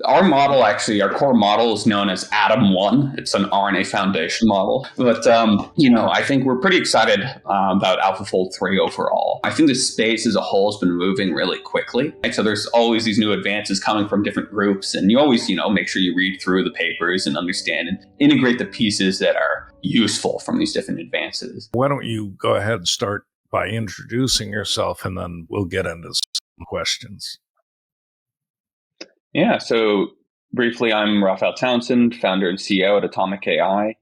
Our model, actually, our core model is known as Atom 1. It's an RNA foundation model. But, I think we're pretty excited about AlphaFold 3 overall. I think the space as a whole has been moving really quickly. Right? So there's always these new advances coming from different groups. And you always, make sure you read through the papers and understand and integrate the pieces that are useful from these different advances. Why don't you go ahead and start by introducing yourself, and then we'll get into some questions. Yeah, so briefly, I'm Raphael Townshend, founder and CEO at Atomic AI.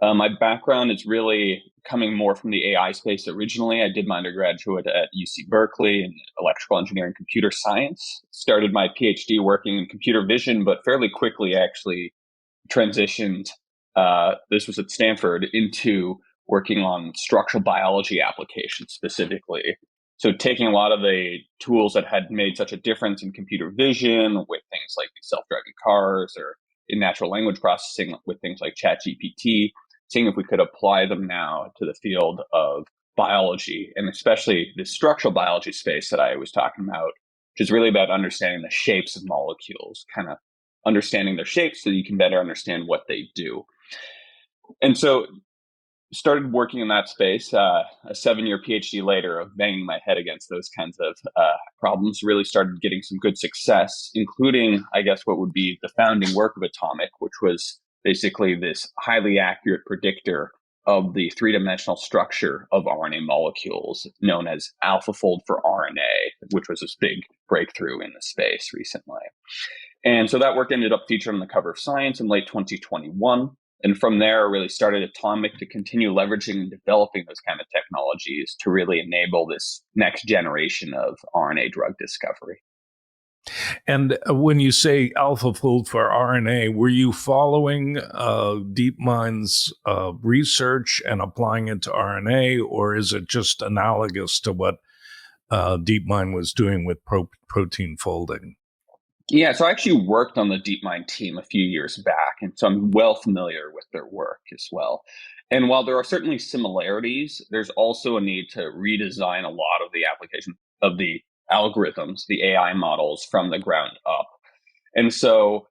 My background is really coming more from the AI space originally. I did my undergraduate at UC Berkeley in electrical engineering, computer science. Started my PhD working in computer vision, but fairly quickly actually transitioned, this was at Stanford, into working on structural biology applications specifically. So taking a lot of the tools that had made such a difference in computer vision with things like self-driving cars, or in natural language processing with things like Chachi BT, seeing if we could apply them now to the field of biology, and especially the structural biology space that I was talking about, which is really about understanding the shapes of molecules, kind of understanding their shapes so you can better understand what they do. And so started working in that space, a 7-year PhD later of banging my head against those kinds of problems, really started getting some good success, including, I guess, what would be the founding work of Atomic, which was basically this highly accurate predictor of the three-dimensional structure of RNA molecules, known as AlphaFold for RNA, which was this big breakthrough in the space recently. And so that work ended up featured on the cover of Science in late 2021. And from there, I really started Atomic to continue leveraging and developing those kind of technologies to really enable this next generation of RNA drug discovery. And when you say AlphaFold for RNA, were you following DeepMind's research and applying it to RNA, or is it just analogous to what DeepMind was doing with protein folding? Yeah, so I actually worked on the DeepMind team a few years back, and so I'm well familiar with their work as well. And while there are certainly similarities, there's also a need to redesign a lot of the application of the algorithms, the AI models from the ground up. And so,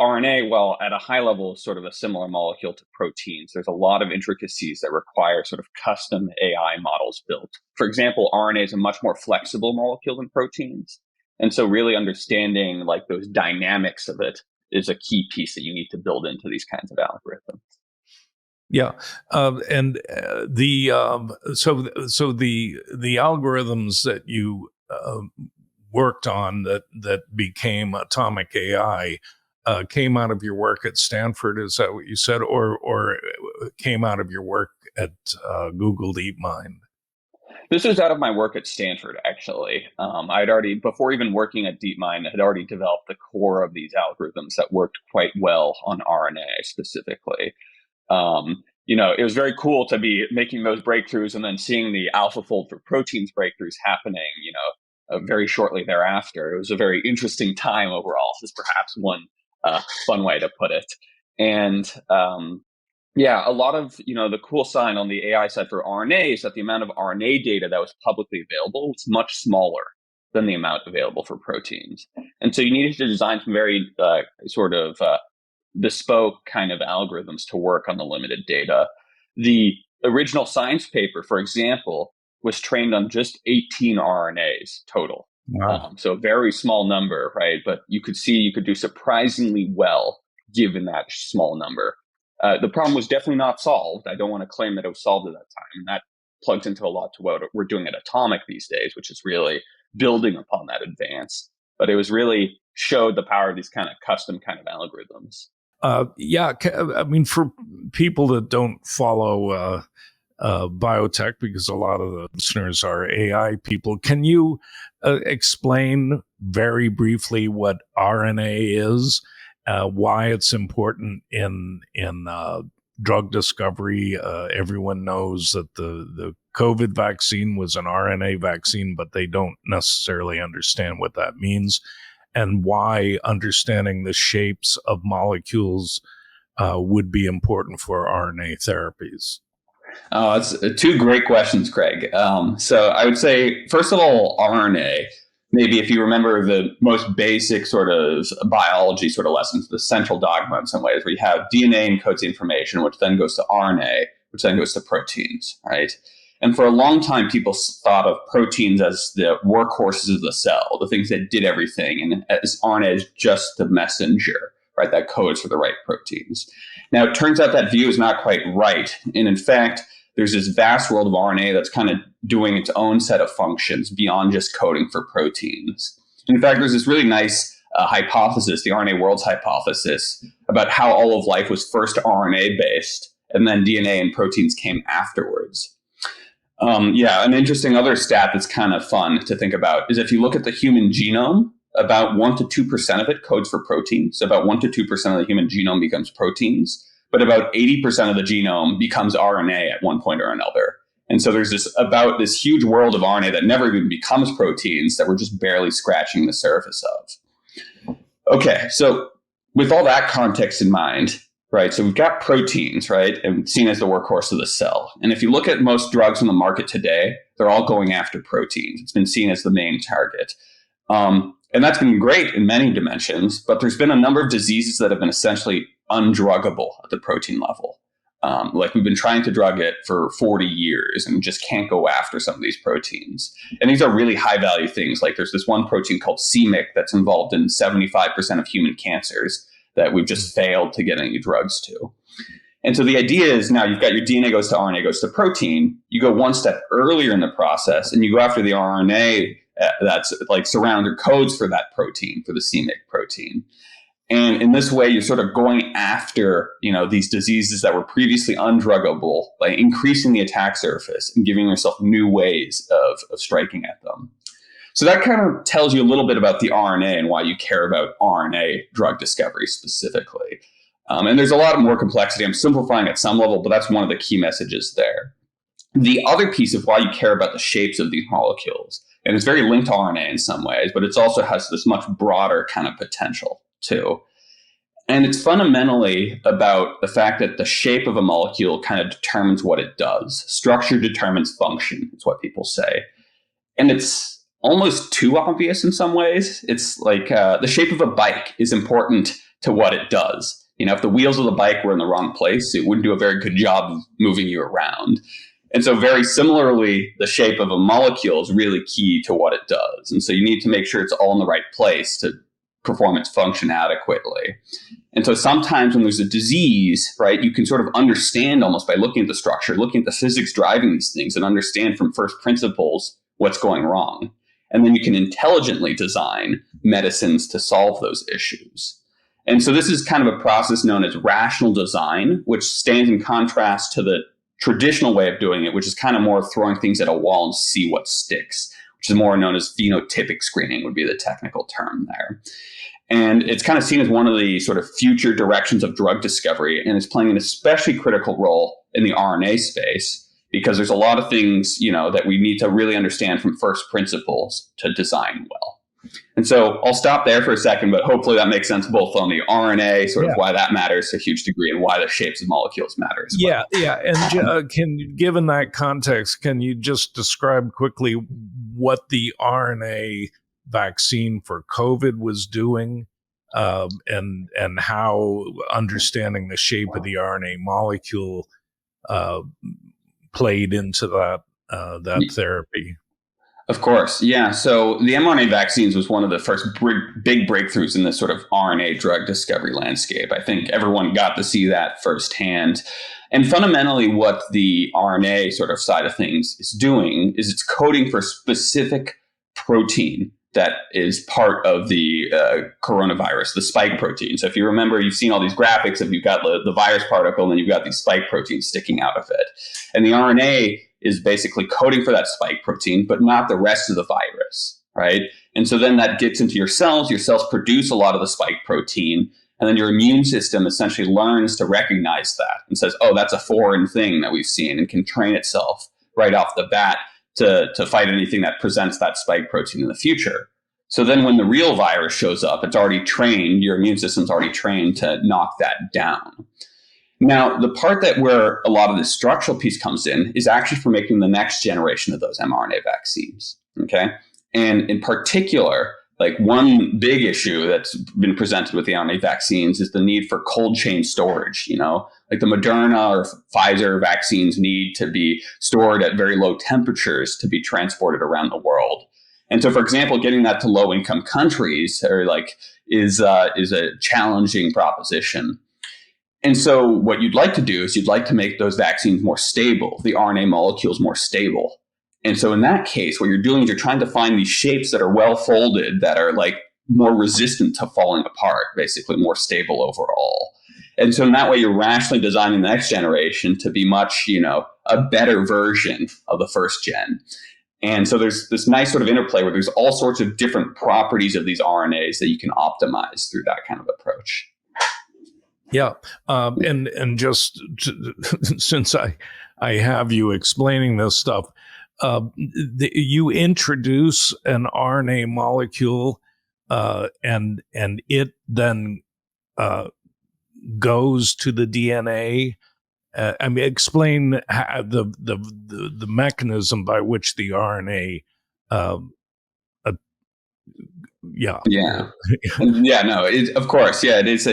RNA, while at a high level is sort of a similar molecule to proteins, there's a lot of intricacies that require sort of custom AI models built. For example, RNA is a much more flexible molecule than proteins. And so really understanding like those dynamics of it is a key piece that you need to build into these kinds of algorithms. Yeah, and the algorithms that you worked on that became Atomic AI came out of your work at Stanford. Is that what you said, or came out of your work at Google DeepMind? This was out of my work at Stanford, actually. I'd already, before even working at DeepMind, had already developed the core of these algorithms that worked quite well on RNA specifically. It was very cool to be making those breakthroughs and then seeing the AlphaFold for proteins breakthroughs happening, very shortly thereafter. It was a very interesting time overall, is perhaps one fun way to put it. And yeah, a lot of, the cool sign on the AI side for RNA is that the amount of RNA data that was publicly available was much smaller than the amount available for proteins. And so you needed to design some very bespoke kind of algorithms to work on the limited data. The original Science paper, for example, was trained on just 18 RNAs total. Wow. So a very small number, right? But you could see you could do surprisingly well given that small number. The problem was definitely not solved. I don't want to claim that it was solved at that time. And that plugs into a lot to what we're doing at Atomic these days, which is really building upon that advance. But it was really showed the power of these kind of custom kind of algorithms. I mean, for people that don't follow biotech, because a lot of the listeners are AI people, can you explain very briefly what RNA is? Why it's important in drug discovery. Everyone knows that the COVID vaccine was an RNA vaccine, but they don't necessarily understand what that means, and why understanding the shapes of molecules would be important for RNA therapies. It's two great questions, Craig. So I would say, first of all, RNA. maybe if you remember the most basic sort of biology sort of lessons, the central dogma in some ways, where you have DNA encodes the information, which then goes to RNA, which then goes to proteins, right? And for a long time, people thought of proteins as the workhorses of the cell, the things that did everything, and as RNA is just the messenger, right, that codes for the right proteins. Now, it turns out that view is not quite right. And in fact, there's this vast world of RNA that's kind of doing its own set of functions beyond just coding for proteins. In fact, there's this really nice hypothesis, the RNA worlds hypothesis, about how all of life was first RNA-based, and then DNA and proteins came afterwards. An interesting other stat that's kind of fun to think about is if you look at the human genome, about 1 to 2% of it codes for proteins. So about 1 to 2% of the human genome becomes proteins, but about 80% of the genome becomes RNA at one point or another. And so there's this huge world of RNA that never even becomes proteins that we're just barely scratching the surface of. Okay, so with all that context in mind, right, so we've got proteins, right, and seen as the workhorse of the cell. And if you look at most drugs on the market today, they're all going after proteins. It's been seen as the main target. And that's been great in many dimensions, but there's been a number of diseases that have been essentially undruggable at the protein level. Like we've been trying to drug it for 40 years and just can't go after some of these proteins. And these are really high value things. Like there's this one protein called c-Myc that's involved in 75% of human cancers that we've just failed to get any drugs to. And so the idea is now you've got your DNA goes to RNA goes to protein. You go one step earlier in the process and you go after the RNA that's like surround or codes for that protein, for the c-Myc protein. And in this way, you're sort of going after, these diseases that were previously undruggable by increasing the attack surface and giving yourself new ways of striking at them. So that kind of tells you a little bit about the RNA and why you care about RNA drug discovery specifically. And there's a lot more complexity. I'm simplifying at some level, but that's one of the key messages there. The other piece of why you care about the shapes of these molecules, and it's very linked to RNA in some ways, but it also has this much broader kind of potential too. And it's fundamentally about the fact that the shape of a molecule kind of determines what it does. Structure determines function, is what people say. And it's almost too obvious in some ways. It's like the shape of a bike is important to what it does. If the wheels of the bike were in the wrong place, it wouldn't do a very good job of moving you around. And so very similarly, the shape of a molecule is really key to what it does. And so you need to make sure it's all in the right place to perform its function adequately. And so sometimes when there's a disease, right, you can sort of understand almost by looking at the structure, looking at the physics driving these things and understand from first principles what's going wrong. And then you can intelligently design medicines to solve those issues. And so this is kind of a process known as rational design, which stands in contrast to the traditional way of doing it, which is kind of more throwing things at a wall and see what sticks, which is more known as phenotypic screening would be the technical term there. And it's kind of seen as one of the sort of future directions of drug discovery, and it's playing an especially critical role in the RNA space because there's a lot of things, that we need to really understand from first principles to design well. And so I'll stop there for a second, but hopefully that makes sense both on the RNA, sort of why that matters to a huge degree and why the shapes of molecules matter as well. Yeah. And given that context, can you just describe quickly what the RNA vaccine for COVID was doing and how understanding the shape of the RNA molecule played into that therapy? Of course. Yeah. So the mRNA vaccines was one of the first big breakthroughs in this sort of RNA drug discovery landscape. I think everyone got to see that firsthand. And fundamentally, what the RNA sort of side of things is doing is it's coding for specific protein that is part of the coronavirus, the spike protein. So if you remember, you've seen all these graphics of you've got the virus particle and then you've got these spike proteins sticking out of it. And the RNA is basically coding for that spike protein, but not the rest of the virus, right? And so then that gets into your cells. Your cells produce a lot of the spike protein, and then your immune system essentially learns to recognize that and says, oh, that's a foreign thing that we've seen, and can train itself right off the bat to fight anything that presents that spike protein in the future. So then when the real virus shows up, it's already trained, your immune system's already trained to knock that down. Now, the part that where a lot of the structural piece comes in is actually for making the next generation of those mRNA vaccines, okay? And in particular, like one big issue that's been presented with the RNA vaccines is the need for cold chain storage. Like the Moderna or Pfizer vaccines need to be stored at very low temperatures to be transported around the world. And so, for example, getting that to low income countries is a challenging proposition. And so what you'd like to do is you'd like to make those vaccines more stable, the RNA molecules more stable. And so in that case, what you're doing is you're trying to find these shapes that are well folded, that are like more resistant to falling apart, basically more stable overall. And so in that way, you're rationally designing the next generation to be much, a better version of the first gen. And so there's this nice sort of interplay where there's all sorts of different properties of these RNAs that you can optimize through that kind of approach. Yeah. And just since I have you explaining this stuff, you introduce an RNA molecule, and it then goes to the DNA. Explain the mechanism by which the RNA. Yeah. No. Of course, yeah. It is.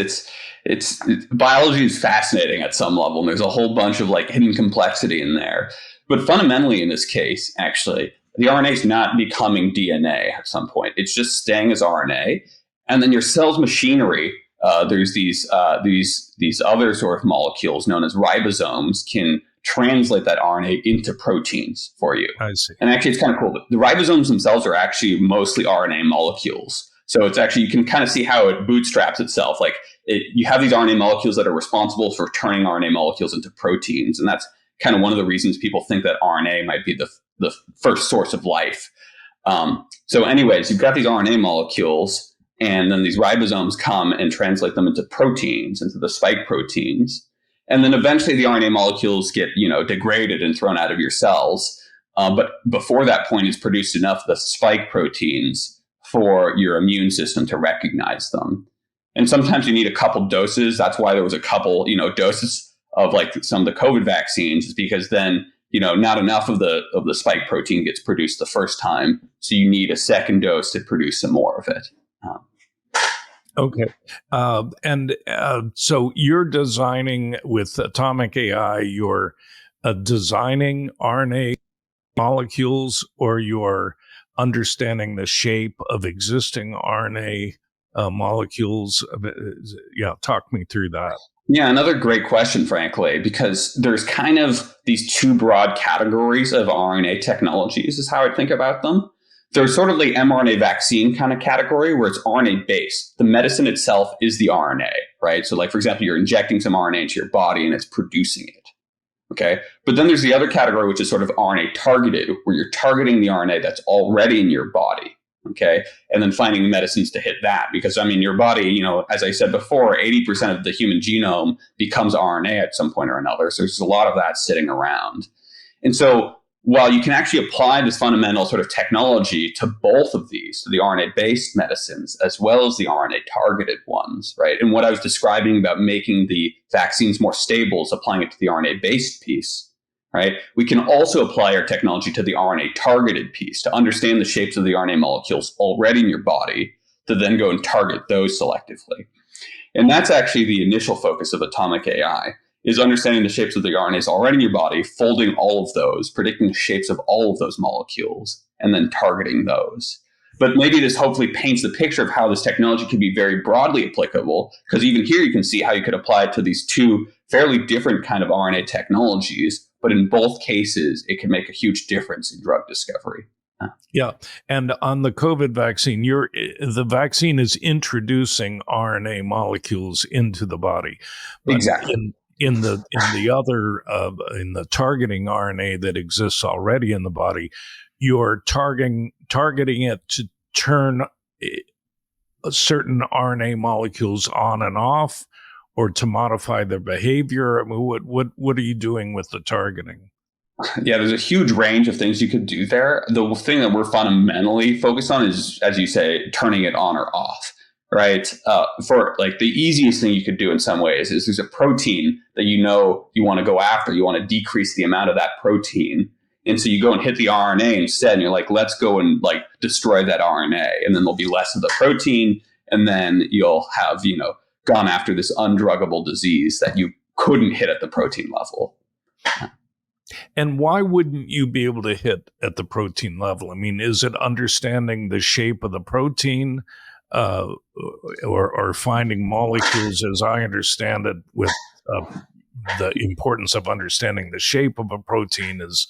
It's biology is fascinating at some level, and there's a whole bunch of like hidden complexity in there. But fundamentally, in this case, actually, the RNA is not becoming DNA at some point. It's just staying as RNA, and then your cell's machinery. There's these other sort of molecules known as ribosomes can translate that RNA into proteins for you. I see. And actually, it's kind of cool. The ribosomes themselves are actually mostly RNA molecules. So it's actually, you can kind of see how it bootstraps itself. Like you have these RNA molecules that are responsible for turning RNA molecules into proteins. And that's kind of one of the reasons people think that RNA might be the first source of life. So anyways, you've got these RNA molecules, and then these ribosomes come and translate them into proteins, into the spike proteins. And then eventually the RNA molecules get, degraded and thrown out of your cells. But before that point, it's produced enough of the spike proteins for your immune system to recognize them. And sometimes you need a couple doses. That's why there was a couple, doses of like some of the COVID vaccines, is because then, not enough of the spike protein gets produced the first time. So you need a second dose to produce some more of it. Okay. So you're designing with Atomic AI, you're designing RNA molecules, or you're understanding the shape of existing RNA molecules. Yeah, talk me through that. Yeah, another great question, frankly, because there's kind of these two broad categories of RNA technologies is how I think about them. There's sort of the mRNA vaccine kind of category where it's RNA-based. The medicine itself is the RNA, right? So like, for example, you're injecting some RNA into your body and it's producing it. Okay. But then there's the other category, which is sort of RNA targeted, where you're targeting the RNA that's already in your body. Okay. And then finding medicines to hit that. Because your body, as I said before, 80% of the human genome becomes RNA at some point or another. So there's a lot of that sitting around. And so while you can actually apply this fundamental sort of technology to both of these, to the RNA-based medicines, as well as the RNA-targeted ones, right? And what I was describing about making the vaccines more stable is applying it to the RNA-based piece, right? We can also apply our technology to the RNA-targeted piece to understand the shapes of the RNA molecules already in your body to then go and target those selectively. And that's actually the initial focus of Atomic AI, is understanding the shapes of the RNAs already in your body, folding all of those, predicting the shapes of all of those molecules, and then targeting those. But maybe this hopefully paints the picture of how this technology could be very broadly applicable, because even here you can see how you could apply it to these two fairly different kind of RNA technologies, but in both cases, it can make a huge difference in drug discovery. Yeah. And on the COVID vaccine, the vaccine is introducing RNA molecules into the body. But exactly. In the targeting RNA that exists already in the body, you're targeting it to turn certain RNA molecules on and off, or to modify their behavior. I mean, what are you doing with the targeting? Yeah, there's a huge range of things you could do there. The thing that we're fundamentally focused on is, as you say, turning it on or off. Right. For like the easiest thing you could do in some ways is there's a protein that you want to go after. You want to decrease the amount of that protein And so you go and hit the RNA instead, and you're like, let's go and like destroy that RNA. And then there'll be less of the protein. And then you'll have, gone after this undruggable disease that you couldn't hit at the protein level. And why wouldn't you be able to hit at the protein level? I mean, is it understanding the shape of the protein, or finding molecules, as I understand it, with the importance of understanding the shape of a protein is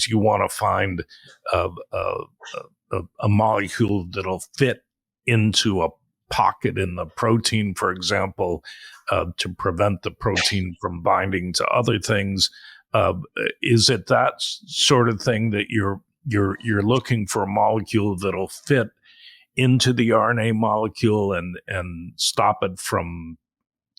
you want to find a molecule that'll fit into a pocket in the protein, for example, to prevent the protein from binding to other things. Is it that sort of thing that you're looking for a molecule that'll fit into the RNA molecule and stop it from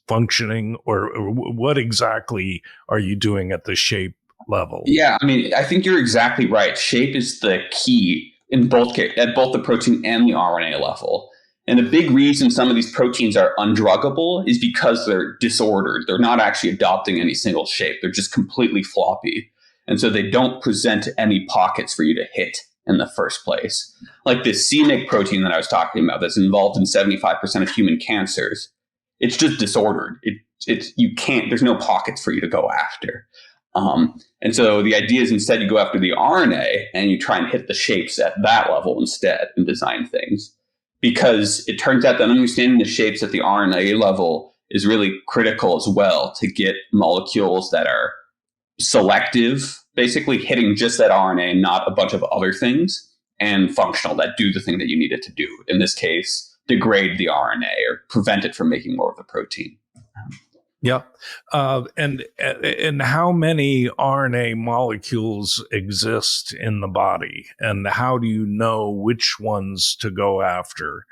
functioning, or what exactly are you doing at the shape level? Yeah, I mean, I think you're exactly right. Shape is the key in at both the protein and the RNA level. And a big reason some of these proteins are undruggable is because they're disordered. They're not actually adopting any single shape. They're just completely floppy. And so they don't present any pockets for you to hit in the first place. Like this c-Myc protein that I was talking about that's involved in 75% of human cancers, it's just disordered. There's no pockets for you to go after. And so the idea is instead you go after the RNA and you try and hit the shapes at that level instead and design things. Because it turns out that understanding the shapes at the RNA level is really critical as well to get molecules that are selective, basically hitting just that RNA and not a bunch of other things, and functional, that do the thing that you need it to do. In this case, degrade the RNA or prevent it from making more of the protein. Yeah. And how many RNA molecules exist in the body, and how do you know which ones to go after?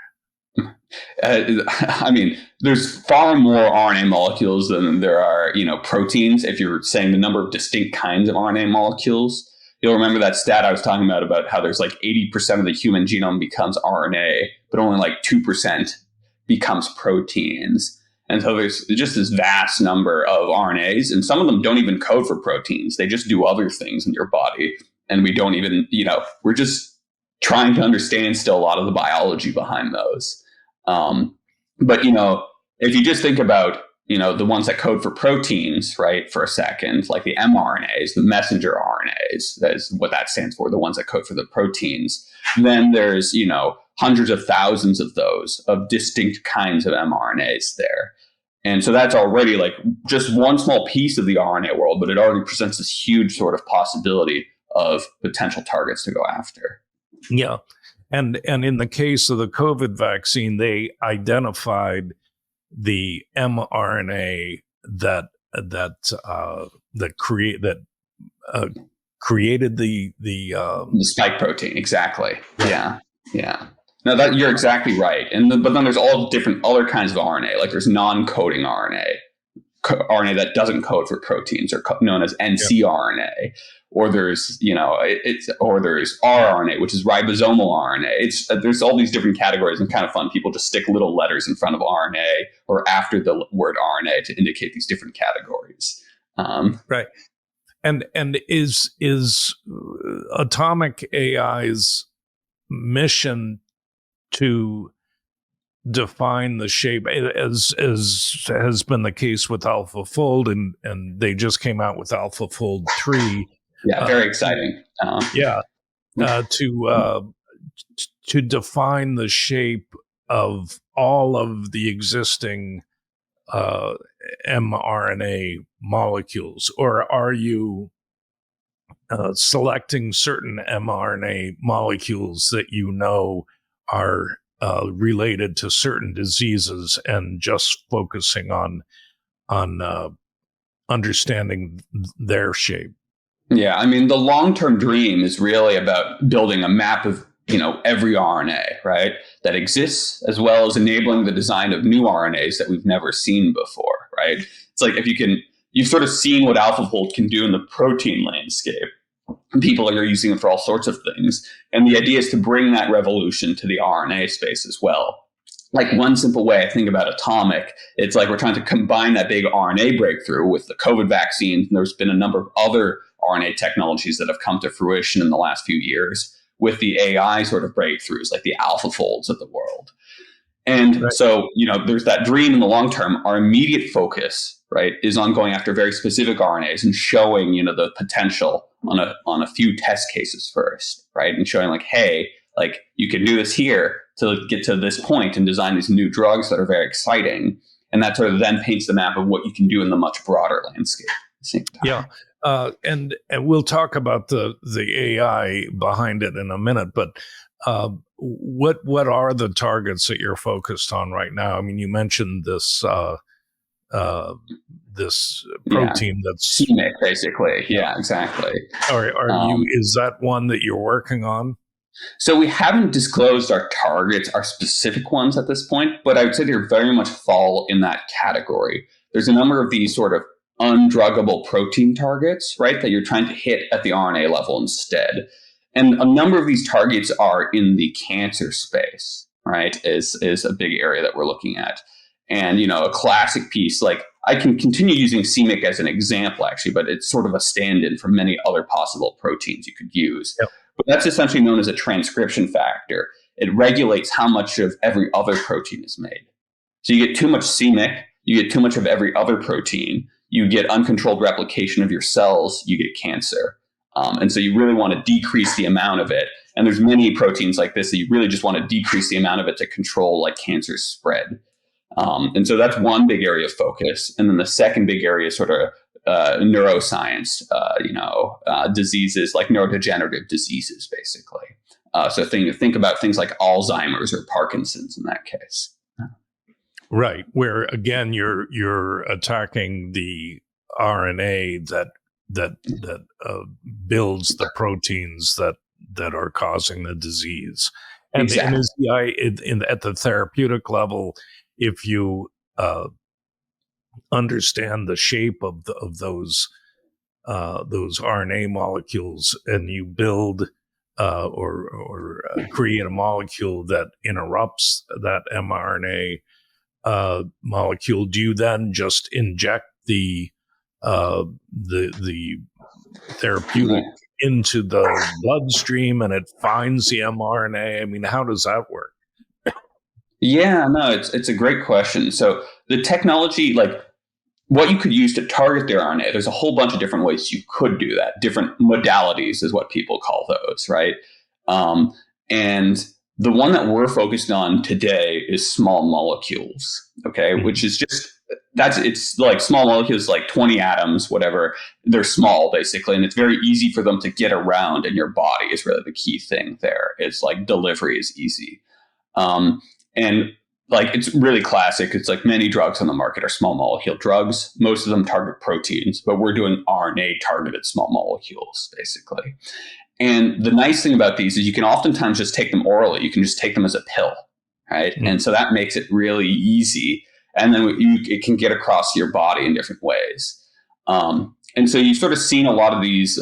I mean, there's far more RNA molecules than there are, proteins. If you're saying the number of distinct kinds of RNA molecules, you'll remember that stat I was talking about how there's like 80% of the human genome becomes RNA, but only like 2% becomes proteins. And so there's just this vast number of RNAs, and some of them don't even code for proteins. They just do other things in your body. And we don't even, we're just trying to understand still a lot of the biology behind those. But, if you just think about, the ones that code for proteins, right, for a second, like the mRNAs, the messenger RNAs, that is what that stands for, the ones that code for the proteins, then there's, hundreds of thousands of those of distinct kinds of mRNAs there. And so that's already like just one small piece of the RNA world, but it already presents this huge sort of possibility of potential targets to go after. Yeah. And in the case of the COVID vaccine, they identified the mRNA that created the spike protein. Exactly. Yeah. No, that you're exactly right. But then there's all different other kinds of RNA. Like there's non-coding RNA that doesn't code for proteins, or known as ncRNA. Or there's, or there's rRNA, which is ribosomal RNA. There's all these different categories, and kind of fun. People just stick little letters in front of RNA or after the word RNA to indicate these different categories. Right. And is Atomic AI's mission to define the shape, as has been the case with AlphaFold, and they just came out with AlphaFold 3. Yeah, very exciting. To define the shape of all of the existing mRNA molecules, or are you selecting certain mRNA molecules that are related to certain diseases and just focusing on understanding their shape? Yeah, I mean, the long-term dream is really about building a map of, every RNA, right, that exists, as well as enabling the design of new RNAs that we've never seen before, right? It's like you've sort of seen what AlphaFold can do in the protein landscape. People are using it for all sorts of things. And the idea is to bring that revolution to the RNA space as well. Like one simple way I think about Atomic, it's like we're trying to combine that big RNA breakthrough with the COVID vaccines. And there's been a number of other RNA technologies that have come to fruition in the last few years with the AI sort of breakthroughs, like the AlphaFolds of the world. And Right. so, there's that dream in the long term. Our immediate focus, right, is on going after very specific RNAs and showing, the potential on a few test cases first, right, and showing like, hey, like you can do this here to get to this point and design these new drugs that are very exciting, and that sort of then paints the map of what you can do in the much broader landscape at the same time. Yeah. And we'll talk about the AI behind it in a minute, but what are the targets that you're focused on right now? I mean, you mentioned this this protein that's c-Myc, basically. Yeah, exactly. Is that one that you're working on? So we haven't disclosed our targets, our specific ones at this point, but I would say they very much fall in that category. There's a number of these sort of undruggable protein targets, right, that you're trying to hit at the RNA level instead. And a number of these targets are in the cancer space, right, is a big area that we're looking at. And, a classic piece, like I can continue using c-Myc as an example, actually, but it's sort of a stand-in for many other possible proteins you could use. Yep. But that's essentially known as a transcription factor. It regulates how much of every other protein is made. So you get too much c-Myc, you get too much of every other protein, you get uncontrolled replication of your cells, you get cancer. And so you really want to decrease the amount of it. And there's many proteins like this that you really just want to decrease the amount of it to control like cancer spread. And so that's one big area of focus. And then the second big area is sort of neuroscience, diseases like neurodegenerative diseases, basically. So think about things like Alzheimer's or Parkinson's in that case. Right, where again you're attacking the RNA that builds the proteins that are causing the disease. And, exactly. and at the therapeutic level, if you understand the shape of those RNA molecules, and you build or create a molecule that interrupts that mRNA molecule, do you then just inject the therapeutic into the bloodstream and it finds the mRNA? I mean, how does that work? Yeah, no, it's a great question. So the technology, like what you could use to target the RNA, there's a whole bunch of different ways you could do that. Different modalities is what people call those, right? And the one that we're focused on today is small molecules, okay, which is just it's like small molecules, like 20 atoms, whatever. They're small, basically, and it's very easy for them to get around in your body is really the key thing there. It's like delivery is easy. And like it's really classic. It's like many drugs on the market are small molecule drugs. Most of them target proteins, but we're doing RNA targeted small molecules, basically. And the nice thing about these is you can oftentimes just take them orally. You can just take them as a pill, right? Mm-hmm. And so that makes it really easy. And then it can get across your body in different ways. And so you've sort of seen a lot of these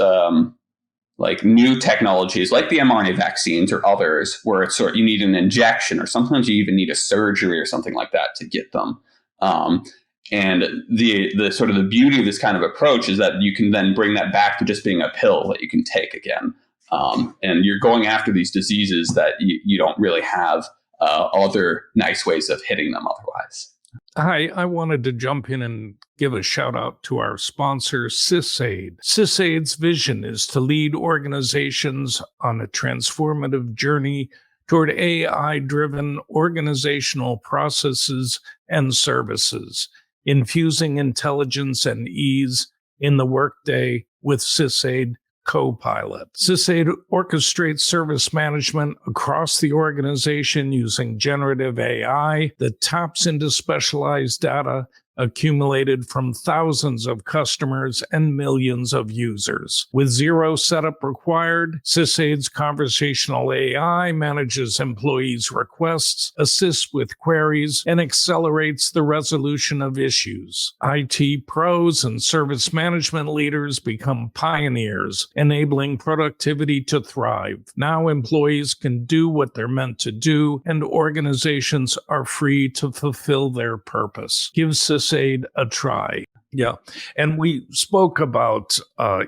like new technologies like the mRNA vaccines or others where it's sort of, you need an injection, or sometimes you even need a surgery or something like that to get them. And the sort of the beauty of this kind of approach is that you can then bring that back to just being a pill that you can take again. And you're going after these diseases that you don't really have other nice ways of hitting them otherwise. Hi, I wanted to jump in and give a shout out to our sponsor, CISA. CISA's vision is to lead organizations on a transformative journey toward AI-driven organizational processes and services, infusing intelligence and ease in the workday with CISA Copilot. CISA orchestrates service management across the organization using generative AI that taps into specialized data accumulated from thousands of customers and millions of users. With zero setup required, CISA's conversational AI manages employees' requests, assists with queries, and accelerates the resolution of issues. IT pros and service management leaders become pioneers, enabling productivity to thrive. Now employees can do what they're meant to do, and organizations are free to fulfill their purpose. Give CISA a try. Yeah, and we spoke about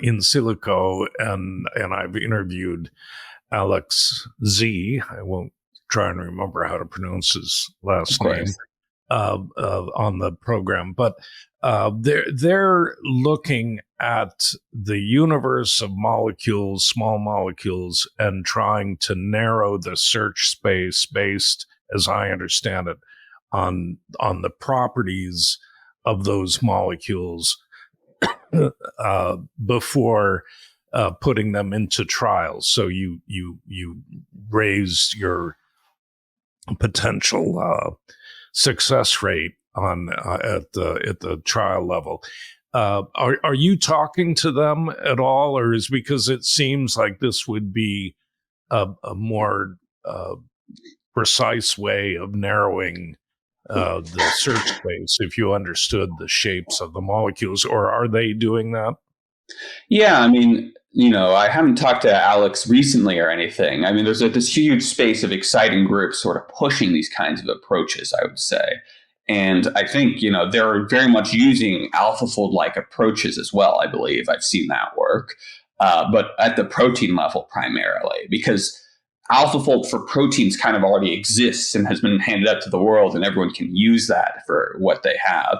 in silico, and I've interviewed Alex Z. I won't try and remember how to pronounce his Of last name course. on the program, but they're looking at the universe of molecules, small molecules, and trying to narrow the search space based, as I understand it, on the properties of those molecules before putting them into trials. So you raise your potential success rate on at the trial level. Are you talking to them at all, or is because it seems like this would be a more precise way of narrowing the search space if you understood the shapes of the molecules, or are they doing that? Yeah, I mean, I haven't talked to Alex recently or anything. I mean, there's this huge space of exciting groups sort of pushing these kinds of approaches, I would say. And I think, they're very much using AlphaFold like approaches as well, I believe. I've seen that work, but at the protein level primarily, because AlphaFold for proteins kind of already exists and has been handed out to the world, and everyone can use that for what they have.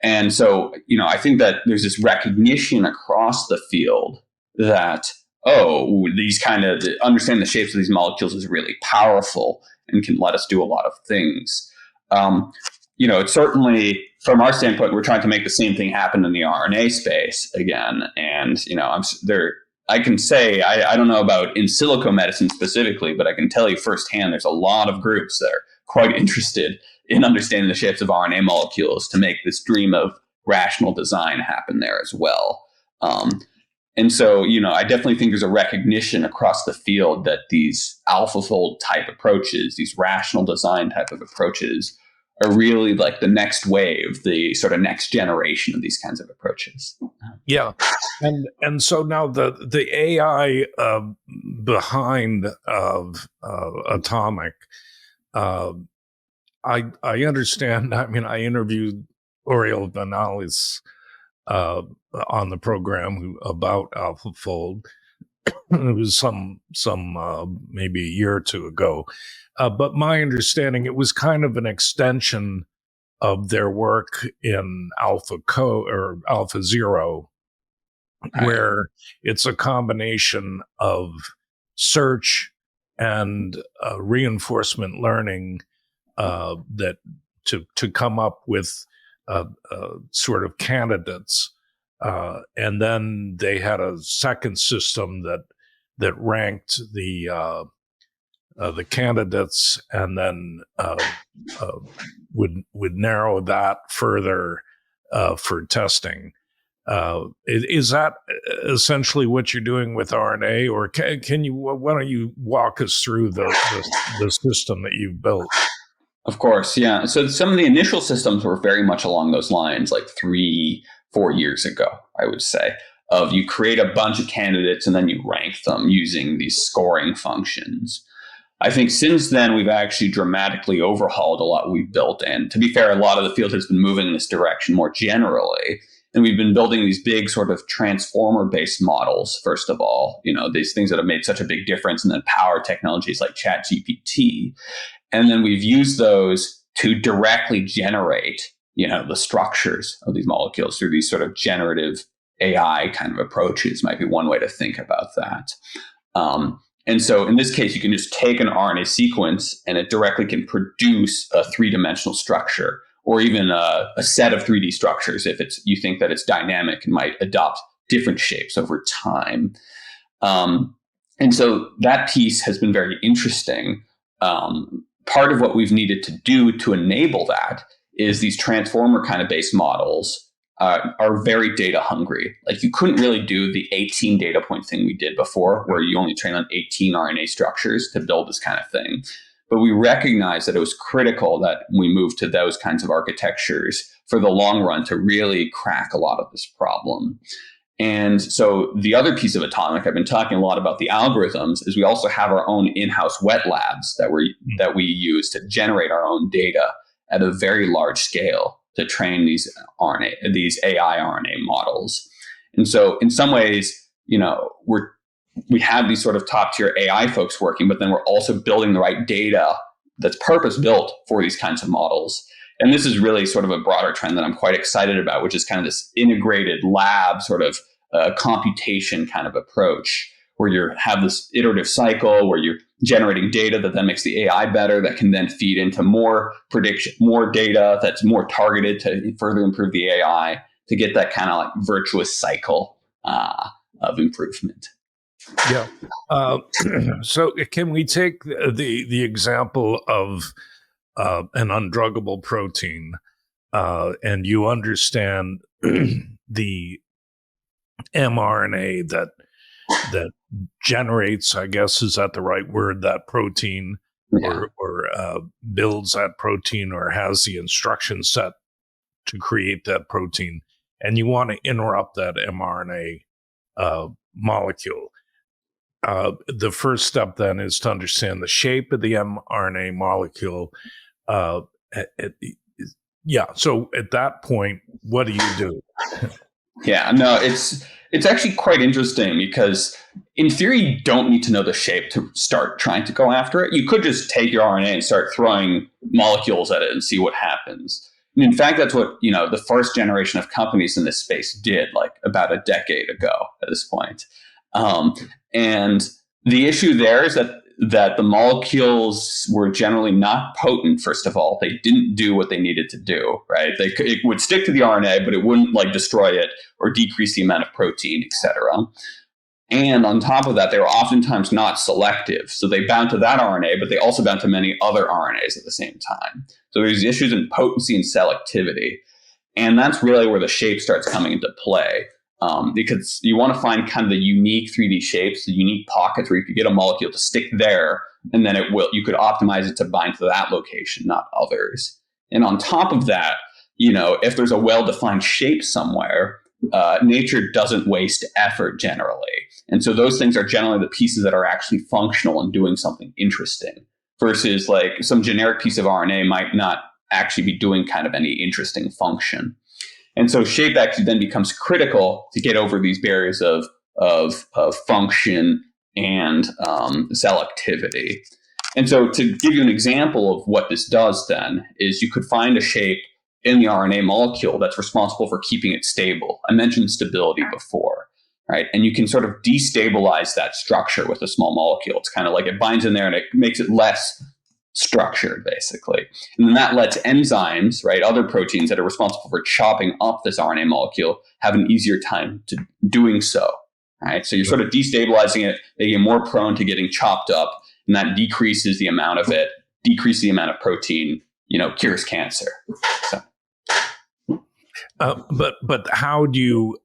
And so, I think that there's this recognition across the field that, oh, these kind of understanding the shapes of these molecules is really powerful and can let us do a lot of things. It's certainly from our standpoint, we're trying to make the same thing happen in the RNA space again. And, I'm there. I can say, I don't know about in silico medicine specifically, but I can tell you firsthand, there's a lot of groups that are quite interested in understanding the shapes of RNA molecules to make this dream of rational design happen there as well. And so, I definitely think there's a recognition across the field that these AlphaFold type approaches, these rational design type of approaches, are really like the next wave, the sort of next generation of these kinds of approaches. Yeah, and so now the AI behind Atomic, I understand. I mean, I interviewed Oriel Benalis on the program about AlphaFold. It was some maybe a year or two ago, but my understanding it was kind of an extension of their work in Alpha Zero, Right. where it's a combination of search and reinforcement learning that to come up with sort of candidates, and then they had a second system that ranked the candidates, and then would narrow that further for testing. Is that essentially what you're doing with RNA, or can you? Why don't you walk us through the system that you've built? Of course, yeah. So some of the initial systems were very much along those lines, like 3-4 years ago, I would say. Of you create a bunch of candidates and then you rank them using these scoring functions. I think since then we've actually dramatically overhauled a lot we've built, and to be fair, a lot of the field has been moving in this direction more generally. And we've been building these big sort of transformer-based models, first of all, these things that have made such a big difference, and then power technologies like Chachi BT. And then we've used those to directly generate, the structures of these molecules through these sort of generative AI kind of approaches might be one way to think about that. And so in this case, you can just take an RNA sequence and it directly can produce a 3-dimensional structure, or even a set of 3D structures if you think that it's dynamic and might adopt different shapes over time. And so that piece has been very interesting. Part of what we've needed to do to enable that is these transformer kind of based models are very data hungry. Like you couldn't really do the 18 data point thing we did before, where you only train on 18 RNA structures to build this kind of thing. But we recognized that it was critical that we move to those kinds of architectures for the long run to really crack a lot of this problem. And so the other piece of Atomic, I've been talking a lot about the algorithms, is we also have our own in-house wet labs that we use to generate our own data at a very large scale. to train these AI RNA models. And so in some ways, we have these sort of top tier AI folks working, but then we're also building the right data that's purpose built for these kinds of models. And this is really sort of a broader trend that I'm quite excited about, which is kind of this integrated lab sort of computation kind of approach, where you have this iterative cycle where you're generating data that then makes the AI better, that can then feed into more prediction, more data that's more targeted to further improve the AI, to get that kind of like virtuous cycle of improvement. Yeah. So can we take the example of an undruggable protein, and you understand the mRNA that generates, I guess, is that the right word, that protein, Yeah. or builds that protein, or has the instruction set to create that protein, and you want to interrupt that mRNA molecule. The first step then is to understand the shape of the mRNA molecule. So at that point, what do you do? Yeah, no, it's actually quite interesting, because in theory, you don't need to know the shape to start trying to go after it. You could just take your RNA and start throwing molecules at it and see what happens. And in fact, that's what, the first generation of companies in this space did, like about a decade ago at this point. And the issue there is that the molecules were generally not potent. First of all, they didn't do what they needed to do, right? It would stick to the RNA, but it wouldn't like destroy it or decrease the amount of protein, et cetera. And on top of that, they were oftentimes not selective. So they bound to that RNA, but they also bound to many other RNAs at the same time. So there's issues in potency and selectivity. And that's really where the shape starts coming into play. Because you want to find kind of the unique 3D shapes, the unique pockets where you could get a molecule to stick there, and then you could optimize it to bind to that location, not others. And on top of that, if there's a well-defined shape somewhere, nature doesn't waste effort generally. And so those things are generally the pieces that are actually functional and doing something interesting, versus like some generic piece of RNA might not actually be doing kind of any interesting function. And so shape actually then becomes critical to get over these barriers of function and selectivity. And so to give you an example of what this does then is you could find a shape in the RNA molecule that's responsible for keeping it stable. I mentioned stability before, right? And you can sort of destabilize that structure with a small molecule. It's kind of like it binds in there and it makes it less structured, basically. And then that lets enzymes, right, other proteins that are responsible for chopping up this RNA molecule, have an easier time to doing so, right? So you're sort of destabilizing it, making it more prone to getting chopped up, and that decreases the amount of it, decreases the amount of protein, cures cancer. So. But how do you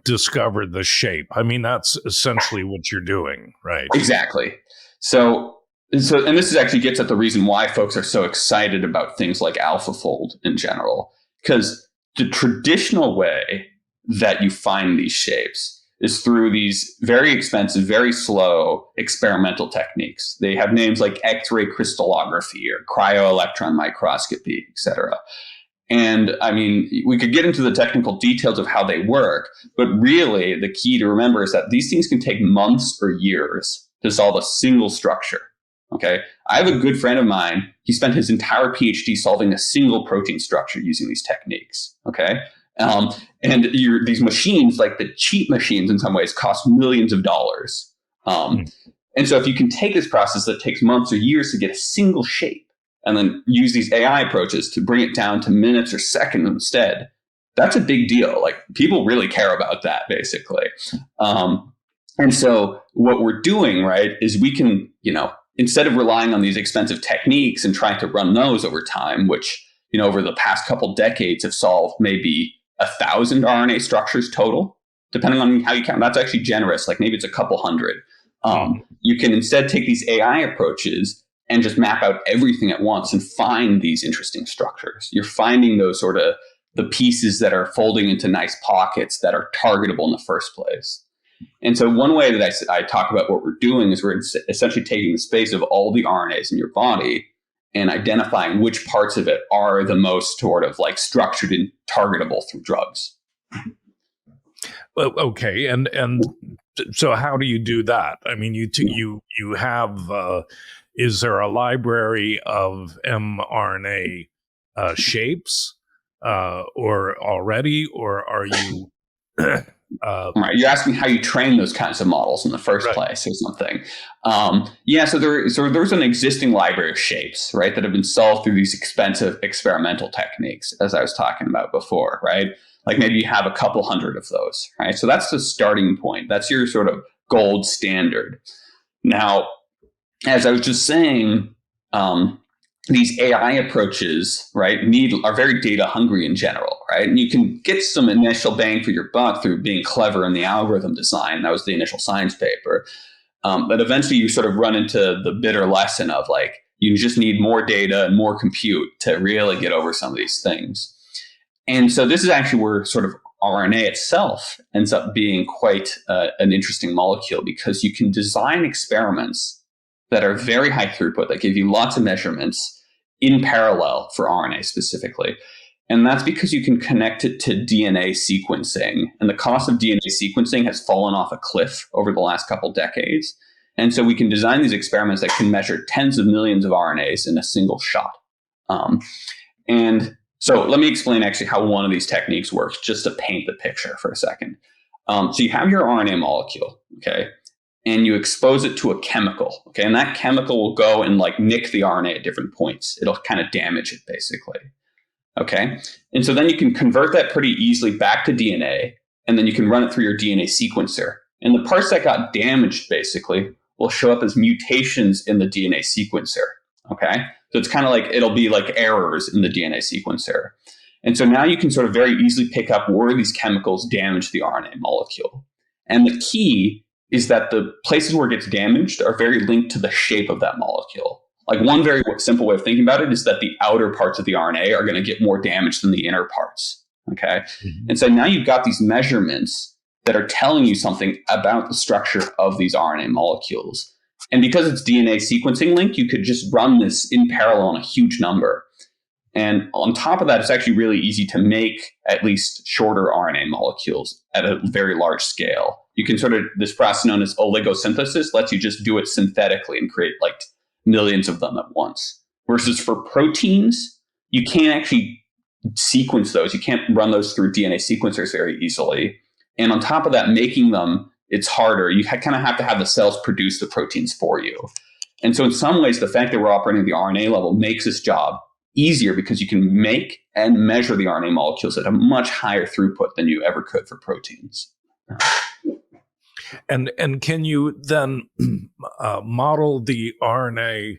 discover the shape? I mean, that's essentially what you're doing, right? Exactly. So, and this actually gets at the reason why folks are so excited about things like AlphaFold in general, because the traditional way that you find these shapes is through these very expensive, very slow experimental techniques. They have names like X-ray crystallography or cryo-electron microscopy, et cetera. And I mean, we could get into the technical details of how they work, but really the key to remember is that these things can take months or years to solve a single structure. Okay. I have a good friend of mine. He spent his entire PhD solving a single protein structure using these techniques. Okay. And these machines, like the cheap machines in some ways, cost millions of dollars. And so if you can take this process that takes months or years to get a single shape, and then use these AI approaches to bring it down to minutes or seconds instead, that's a big deal. Like, people really care about that, basically. And so what we're doing, right, is we can, instead of relying on these expensive techniques and trying to run those over time, which, over the past couple decades have solved maybe 1,000 RNA structures total, depending on how you count. That's actually generous. Like, maybe it's a couple hundred. You can instead take these AI approaches and just map out everything at once and find these interesting structures. You're finding those sort of the pieces that are folding into nice pockets that are targetable in the first place. And so one way that I talk about what we're doing is we're essentially taking the space of all the RNAs in your body and identifying which parts of it are the most sort of like structured and targetable through drugs. Well, okay, and so how do you do that? I mean, you have is there a library of mRNA shapes or already, or are you? Right, you're asking how you train those kinds of models in the first place, or something. So there's an existing library of shapes, right, that have been solved through these expensive experimental techniques, as I was talking about before, right? Like maybe you have a couple hundred of those, right? So that's the starting point. That's your sort of gold standard. Now, as I was just saying, these AI approaches, right, are very data hungry in general, right? And you can get some initial bang for your buck through being clever in the algorithm design. That was the initial science paper. But eventually you sort of run into the bitter lesson of like, you just need more data and more compute to really get over some of these things. And so this is actually where sort of RNA itself ends up being quite an interesting molecule, because you can design experiments that are very high throughput, that give you lots of measurements in parallel for RNA specifically. And that's because you can connect it to DNA sequencing. And the cost of DNA sequencing has fallen off a cliff over the last couple decades. And so we can design these experiments that can measure tens of millions of RNAs in a single shot. And so let me explain actually how one of these techniques works, just to paint the picture for a second. So you have your RNA molecule, okay? And you expose it to a chemical, okay? And that chemical will go and like nick the RNA at different points. It'll kind of damage it basically, okay? And so then you can convert that pretty easily back to DNA, and then you can run it through your DNA sequencer. And the parts that got damaged basically will show up as mutations in the DNA sequencer, okay? So it's kind of like, it'll be like errors in the DNA sequencer. And so now you can sort of very easily pick up where these chemicals damage the RNA molecule. And the key is that the places where it gets damaged are very linked to the shape of that molecule. Like one very simple way of thinking about it is that the outer parts of the RNA are going to get more damage than the inner parts, okay? Mm-hmm. And so now you've got these measurements that are telling you something about the structure of these RNA molecules. And because it's DNA sequencing linked, you could just run this in parallel on a huge number. And on top of that, it's actually really easy to make at least shorter RNA molecules at a very large scale. You can sort of, this process known as oligosynthesis lets you just do it synthetically and create like millions of them at once. Versus for proteins, you can't actually sequence those. You can't run those through DNA sequencers very easily. And on top of that, making them, it's harder. You kind of have to have the cells produce the proteins for you. And so in some ways, the fact that we're operating at the RNA level makes this job easier, because you can make and measure the RNA molecules at a much higher throughput than you ever could for proteins. And can you then model the RNA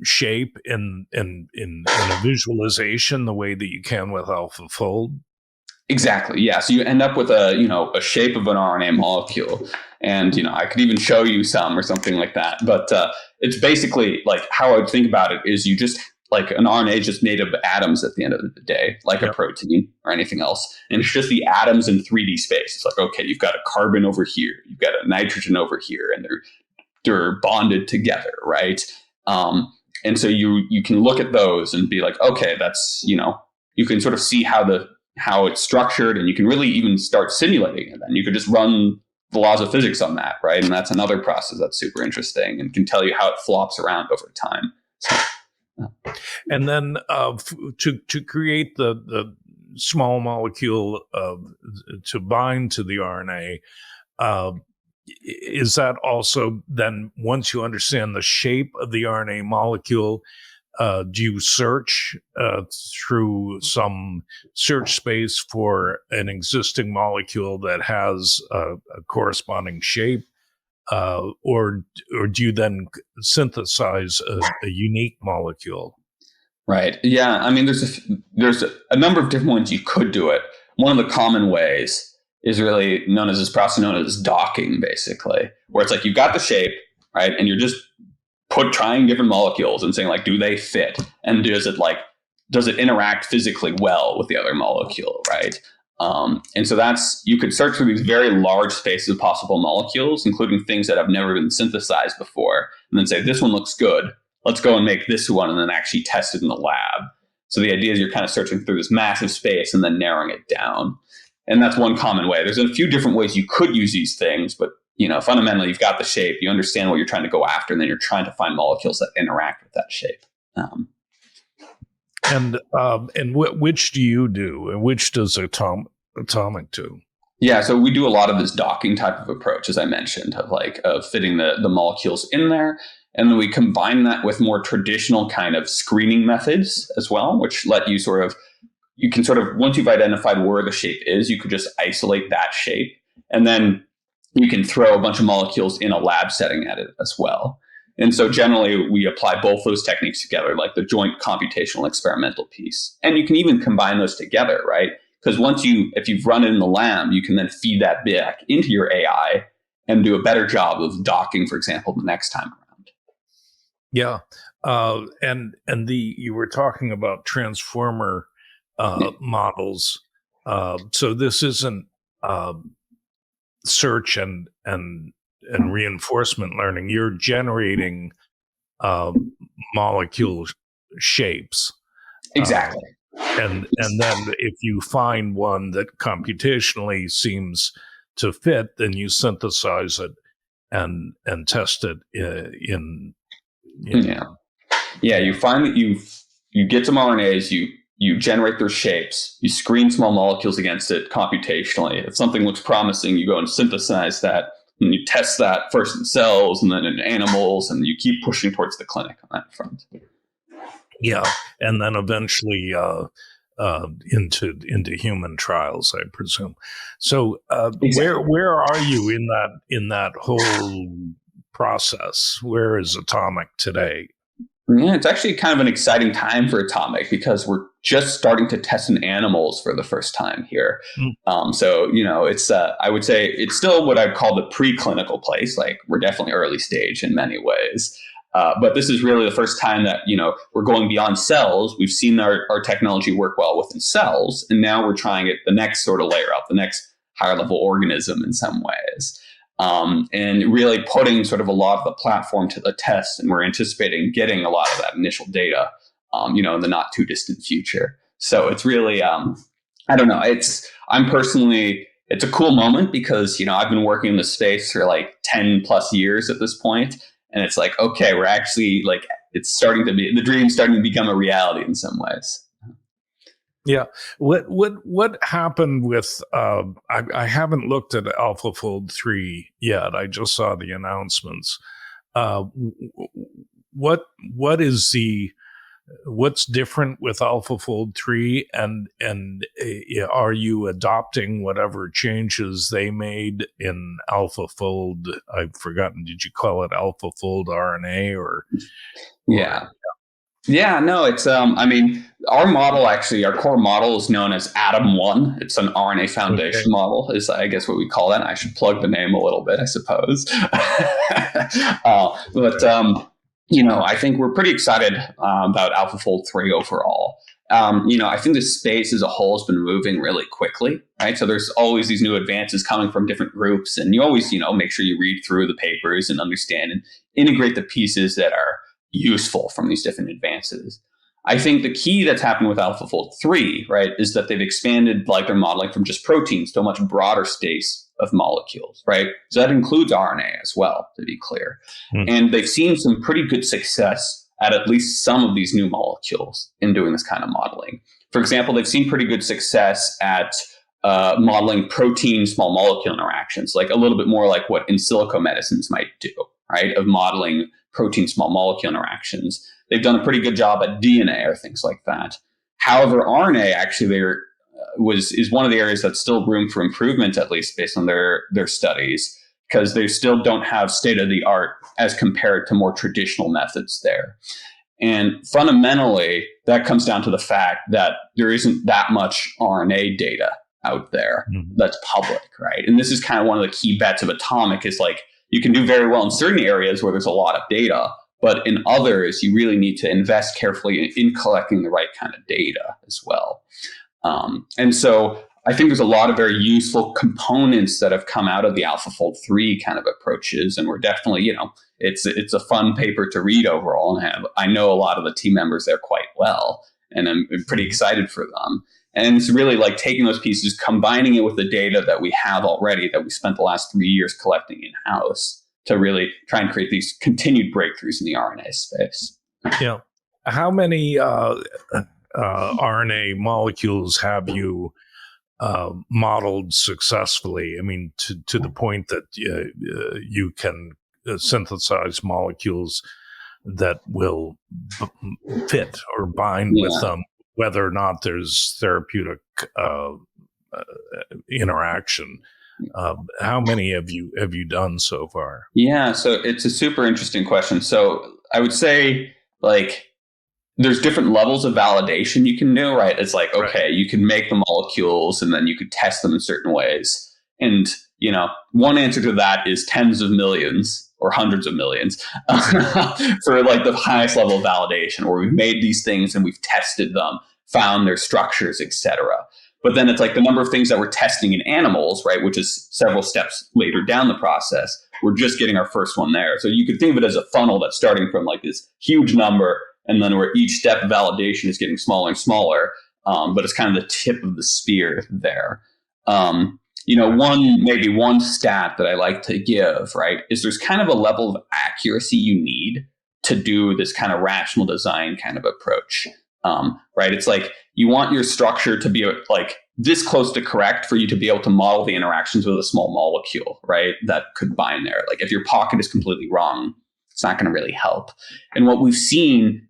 shape in a visualization the way that you can with AlphaFold? Exactly. Yeah. So you end up with a shape of an RNA molecule, and I could even show you some or something like that. But it's basically like, how I would think about it is, you just like an RNA is just made of atoms at the end of the day, like a protein or anything else, and it's just the atoms in 3D space. It's like, okay, you've got a carbon over here, you've got a nitrogen over here, and they're bonded together, right? And so you can look at those and be like, okay, that's you can sort of see how it's structured, and you can really even start simulating it. And you could just run the laws of physics on that, right? And that's another process that's super interesting and can tell you how it flops around over time. So, and then to create the small molecule to bind to the RNA, is that also then, once you understand the shape of the RNA molecule, do you search through some search space for an existing molecule that has a corresponding shape, or do you then synthesize a unique molecule? Right. Yeah. I mean, there's a number of different ways you could do it. One of the common ways is really known as this process known as docking, basically, where it's like you've got the shape, right, and you're just trying different molecules and saying like, do they fit? And does it interact physically well with the other molecule, right? And so you could search for these very large spaces of possible molecules, including things that have never been synthesized before, and then say, this one looks good. let's go and make this one and then actually test it in the lab. So the idea is you're kind of searching through this massive space and then narrowing it down. And that's one common way. There's a few different ways you could use these things, but fundamentally, you've got the shape, you understand what you're trying to go after, and then you're trying to find molecules that interact with that shape. Which do you do, and which does Atomic do? Yeah, so we do a lot of this docking type of approach, as I mentioned, of fitting the molecules in there. And then we combine that with more traditional kind of screening methods as well, which let you you can once you've identified where the shape is, you could just isolate that shape. And then you can throw a bunch of molecules in a lab setting at it as well. And so generally, we apply both those techniques together, like the joint computational experimental piece. And you can even combine those together, right? Because if you've run it in the lab, you can then feed that back into your AI and do a better job of docking, for example, the next time around. Yeah. You were talking about transformer models. So this isn't search and reinforcement learning. You're generating molecule shapes. Exactly. And then if you find one that computationally seems to fit, then you synthesize it and test it in you find that you get some RNAs, you generate their shapes, you screen small molecules against it computationally. If something looks promising, you go and synthesize that, and you test that first in cells and then in animals, and you keep pushing towards the clinic on that front. Yeah, and then eventually into human trials, I presume. So, exactly. where are you in that whole process? Where is Atomic today? Yeah, it's actually kind of an exciting time for Atomic because we're just starting to test in animals for the first time here. So, it's I would say it's still what I'd call the preclinical place. Like, we're definitely early stage in many ways. But this is really the first time that, we're going beyond cells. We've seen our technology work well within cells, and now we're trying it the next sort of layer up, the next higher level organism in some ways. And really putting sort of a lot of the platform to the test. And we're anticipating getting a lot of that initial data, in the not too distant future. So it's really, I don't know, it's a cool moment because, I've been working in this space for like 10 plus years at this point. And it's like, okay, we're actually the dream's starting to become a reality in some ways. Yeah. What happened with, I haven't looked at AlphaFold 3 yet. I just saw the announcements. What's different with AlphaFold 3 and are you adopting whatever changes they made in AlphaFold? I've forgotten. Did you call it AlphaFold RNA or? Yeah. Yeah, no, it's, our model, actually, our core model is known as Atom 1. It's an RNA foundation model, is I guess what we call that. I should plug the name a little bit, I suppose. I think we're pretty excited about AlphaFold 3 overall. I think the space as a whole has been moving really quickly, right? So there's always these new advances coming from different groups, and you always, make sure you read through the papers and understand and integrate the pieces that are useful from these different advances. I think the key that's happened with AlphaFold 3, right, is that they've expanded their modeling from just proteins to a much broader space of molecules, right? So that includes RNA as well, to be clear. And they've seen some pretty good success at least some of these new molecules in doing this kind of modeling. For example, they've seen pretty good success at modeling protein small molecule interactions, like a little bit more like what in silico medicines might do, right, of modeling protein small molecule interactions. They've done a pretty good job at DNA or things like that. However, RNA actually is one of the areas that's still room for improvement, at least based on their studies, because they still don't have state of the art as compared to more traditional methods there. And fundamentally, that comes down to the fact that there isn't that much RNA data out there that's public, right? And this is kind of one of the key bets of Atomic is you can do very well in certain areas where there's a lot of data, but in others, you really need to invest carefully in collecting the right kind of data as well. And so I think there's a lot of very useful components that have come out of the AlphaFold 3 kind of approaches. And we're definitely, it's a fun paper to read overall. And I know a lot of the team members there quite well, and I'm pretty excited for them. And it's really like taking those pieces, combining it with the data that we have already, that we spent the last 3 years collecting in-house, to really try and create these continued breakthroughs in the RNA space. Yeah. How many RNA molecules have you modeled successfully? I mean, to the point that you can synthesize molecules that will fit or bind with them, whether or not there's therapeutic interaction. How many have you done so far? Yeah, so it's a super interesting question. So I would say, like, there's different levels of validation you can do, right? It's like, okay, you can make the molecules and then you could test them in certain ways. And, one answer to that is tens of millions or hundreds of millions for like the highest level of validation, where we've made these things and we've tested them, found their structures, etc. But then it's like the number of things that we're testing in animals, right, which is several steps later down the process. We're just getting our first one there. So you could think of it as a funnel that's starting from like this huge number, and then where each step of validation is getting smaller and smaller, but it's kind of the tip of the spear there. One stat that I like to give, right, is there's kind of a level of accuracy you need to do this kind of rational design kind of approach, right? It's like you want your structure to be like this close to correct for you to be able to model the interactions with a small molecule, right, that could bind there. Like if your pocket is completely wrong, it's not going to really help. And what we've seen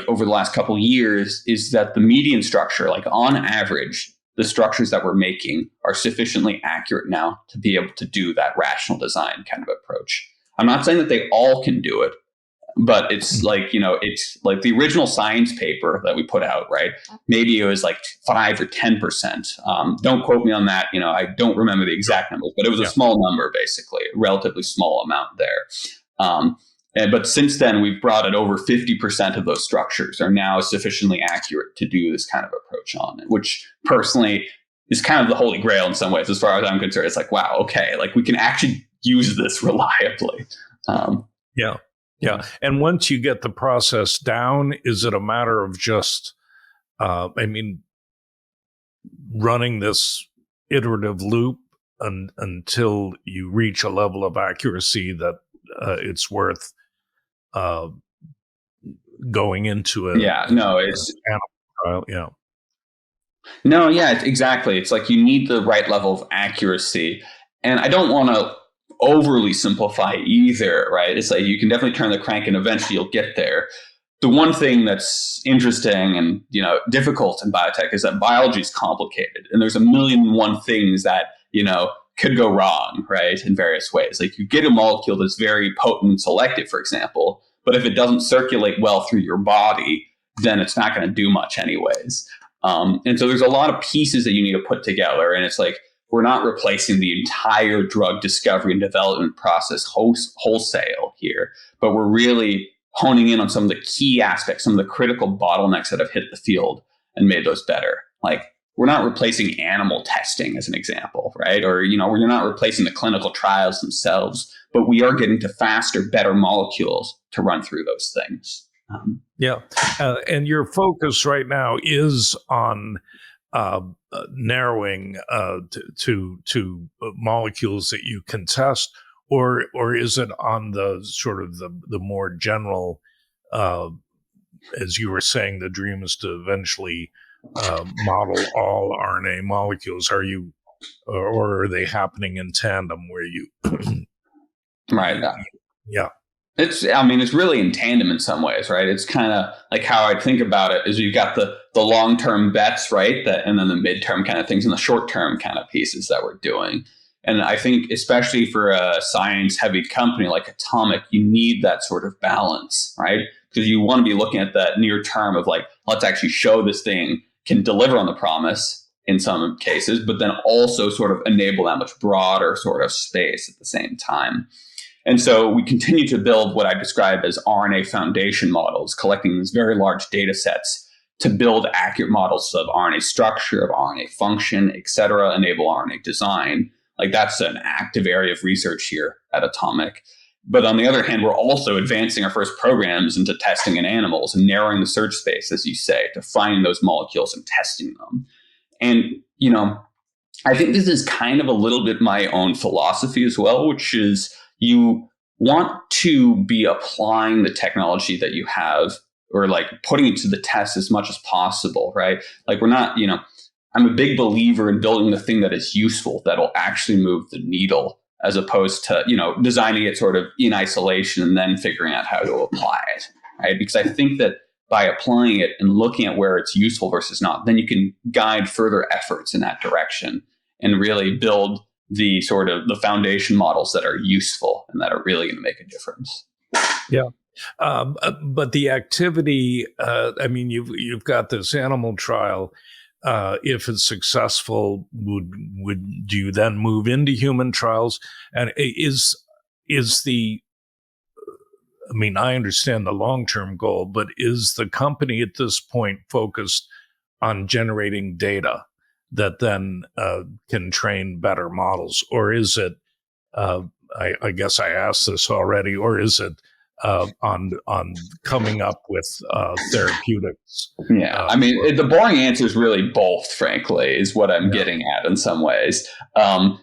over the last couple of years is that the median structure, like on average, the structures that we're making are sufficiently accurate now to be able to do that rational design kind of approach. I'm not saying that they all can do it, but it's like, it's like the original science paper that we put out, right? Maybe it was like 5 or 10%. Don't quote me on that. I don't remember the exact numbers, but it was a small number, basically, a relatively small amount there. But since then, we've brought it over 50% of those structures are now sufficiently accurate to do this kind of approach on it, which personally is kind of the holy grail in some ways, as far as I'm concerned. It's like, wow, okay, like we can actually use this reliably. Yeah. And once you get the process down, is it a matter of just, running this iterative loop until you reach a level of accuracy that it's worth going into it? It's animal trial. No, yeah, exactly. It's like you need the right level of accuracy. And I don't want to overly simplify either, right? It's like you can definitely turn the crank and eventually you'll get there. The one thing that's interesting and difficult in biotech is that biology is complicated, and there's a million and one things that could go wrong, right, in various ways. Like you get a molecule that's very potent and selective, for example, but if it doesn't circulate well through your body, then it's not going to do much anyways. And so there's a lot of pieces that you need to put together, and it's like we're not replacing the entire drug discovery and development process wholesale here, but we're really honing in on some of the key aspects, some of the critical bottlenecks that have hit the field and made those better. Like we're not replacing animal testing as an example, right? Or, we're not replacing the clinical trials themselves, but we are getting to faster, better molecules to run through those things. And your focus right now is on narrowing to molecules that you can test, or is it on the sort of the more general, as you were saying, the dream is to eventually model all RNA molecules? Or are they happening in tandem where you right? Yeah. It's really in tandem in some ways, right? It's kind of like how I think about it is you've got the long-term bets, right? And then the midterm kind of things and the short-term kind of pieces that we're doing. And I think especially for a science-heavy company like Atomic, you need that sort of balance, right? Because you want to be looking at that near term of like, let's actually show this thing can deliver on the promise in some cases, but then also sort of enable that much broader sort of space at the same time. And so we continue to build what I describe as RNA foundation models, collecting these very large data sets to build accurate models of RNA structure, of RNA function, et cetera, enable RNA design. Like that's an active area of research here at Atomic. But on the other hand, we're also advancing our first programs into testing in animals and narrowing the search space, as you say, to find those molecules and testing them. And, I think this is kind of a little bit my own philosophy as well, which is you want to be applying the technology that you have or like putting it to the test as much as possible, right? Like we're not, I'm a big believer in building the thing that is useful, that'll actually move the needle, as opposed to, designing it sort of in isolation and then figuring out how to apply it, right? Because I think that by applying it and looking at where it's useful versus not, then you can guide further efforts in that direction and really build the sort of the foundation models that are useful and that are really going to make a difference. Yeah. But the activity, you've got this animal trial. If it's successful, would do you then move into human trials? And is the, I understand the long-term goal, but is the company at this point focused on generating data that then can train better models? Or is it, I guess I asked this already, or is it on coming up with therapeutics? Yeah, the boring answer is really both, frankly, is what I'm getting at in some ways. And